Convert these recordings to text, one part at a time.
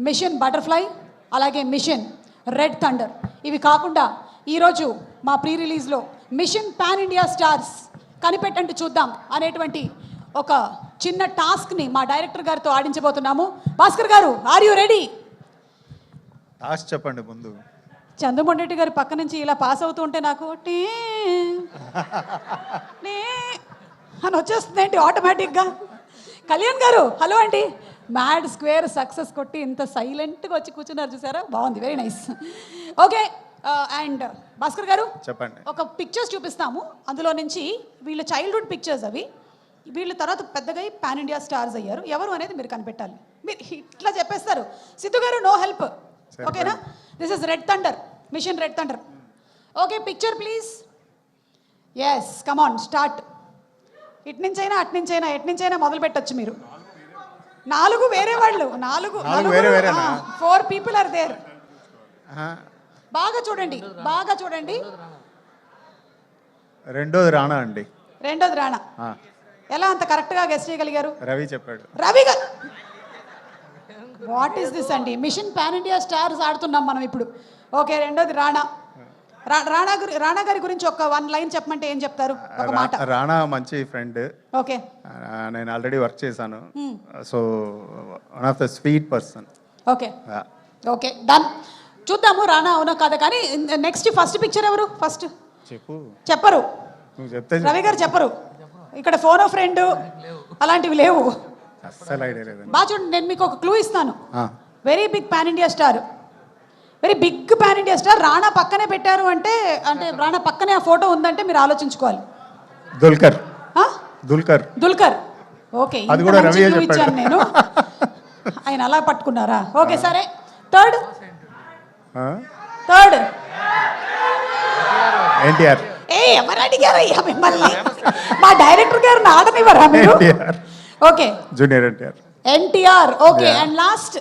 Machine butterfly, అలాగే mission red thunder. ఇవి కాకుండా ఈరోజు మా ప్రీ రిలీజ్లో మిషన్ పాన్ ఇండియా స్టార్స్ కనిపెట్టండి చూద్దాం అనేటువంటి ఒక చిన్న టాస్క్ని మా డైరెక్టర్ గారితో ఆడించబోతున్నాము. భాస్కర్ గారు, ఆర్ యూ రెడీ? టాస్క్ చెప్పండి ముందు. చంద్రమోహన్ గారు పక్క నుంచి ఇలా పాస్ అవుతూ ఉంటే నాకు టీ అని వచ్చేస్తుంది ఏంటి ఆటోమేటిక్గా. కళ్యాణ్ గారు, హలో అండి. మ్యాడ్ స్క్వేర్ సక్సెస్ కొట్టి ఇంత సైలెంట్గా వచ్చి కూర్చున్నారు చూసారా, బాగుంది, very nice. Okay, and Bhaskar గారు చెప్పండి. ఒక పిక్చర్స్ చూపిస్తాము, అందులో నుంచి వీళ్ళ చైల్డ్హుడ్ పిక్చర్స్ అవి. వీళ్ళ తర్వాత పెద్దగా పాన్ ఇండియా స్టార్స్ అయ్యారు. ఎవరు అనేది మీరు కనిపెట్టాలి. మీరు ఇట్లా చెప్పేస్తారు. సిద్ధు గారు, నో హెల్ప్, ఓకేనా? This is red thunder, mission red thunder. Okay, picture please. Yes, come on, start. ఇట్నుంచైనా అట్నుంచైనా ఎట్నుంచైనా మొదలు పెట్టచ్చు మీరు. 4 వేరే వాళ్ళు, 4 పీపుల్ ఆర్ దేర్. బాగా చూడండి, బాగా చూడండి. రెండోది రాణా అండి. రెండోది రాణా. ఎలా అంత కరెక్ట్గా గెస్ చేయగలిగారు? రవి చెప్పాడు. రవి గారు, వాట్ ఈస్ దిస్ అండి? మిషన్ పాన్ ఇండియా స్టార్స్ ఆడుతున్నాం మనం ఇప్పుడు. ఓకే, రెండోది రాణా. రాణా గారి గురించి ఒక 1 లైన్ చెప్పమంటే ఏం చెప్తారు? ఒక మాట. రాణా మంచి ఫ్రెండ్. ఓకే, నేను ఆల్రెడీ వర్క్ చేశాను. So one of the sweet person. Okay okay, done. చూద్దాము రాణా అవునా కాదా. కానీ నెక్స్ట్ ఫస్ట్ పిక్చర్ ఎవరు? ఫస్ట్ చెప్పరు, రవి గారు చెప్పరు. ఇక్కడ ఫోన్ ఫ్రెండ్ అలాంటివి లేవు. అస్సలు ఐడియా లేదు. బాగా చూడండి, నేను మీకు ఒక క్లూ ఇస్తాను. Very big pan India star, very big pan India star. Rana పక్కనే పెట్టారు అంటే రాణా పక్కనే ఆ ఫోటో ఉందంటే మీరు ఆలోచించుకోవాలి. దుల్కర్. దుల్కర్. ఓకే, అది కూడా రవి ఇచ్చాను నేను. ఆయన అలా పట్టుకున్నారా? ఓకే, సరే. థర్డ్ ఎన్టీఆర్. ఎవరు అడిగారయ్యా మిమ్మల్ని? మా డైరెక్టర్ గారిని ఆడనివ్వరా మీరు? Okay, junior NTR. Okay, and last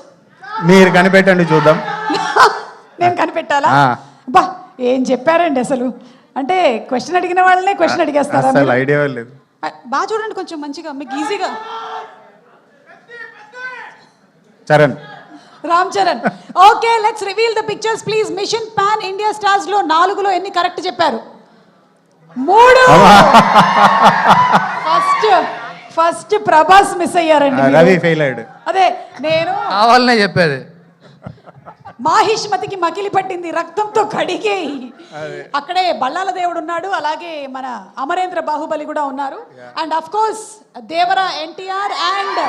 మీరు కనిపెట్టండి చూద్దాం. నేను కనిపెట్టాలా? బా, ఏం చెప్పారండి అసలు. అంటే క్వశ్చన్ అడిగిన వాళ్ళనే క్వశ్చన్ అడిగేస్తారా? అసలు ఐడియా లేదు. బాగా చూడండి, కొంచెం మంచిగా, మీకు ఈజీగా. Charan. Ram Charan. Okay, let's reveal the pictures please. Mission pan India stars లో 4లో ఎన్ని కరెక్ట్ చెప్పారు? 3. ఫస్ట్ ప్రభాస్ మిస్ అయ్యారండి. రవి ఫెయిల్ అయ్యాడు. అదే నేను కావాలనే చెప్పేది. మాహిష్మతికి మకిలి పట్టింది, రక్తంతో కడిగే. అక్కడే బల్లాల దేవుడు ఉన్నాడు, అలాగే మన అమరేంద్ర బాహుబలి కూడా ఉన్నారు. And of course Devara NTR and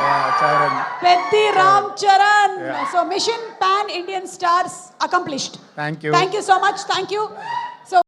Peddi Ram Charan. So mission pan Indian stars accomplished. Thank you so much. Thank you.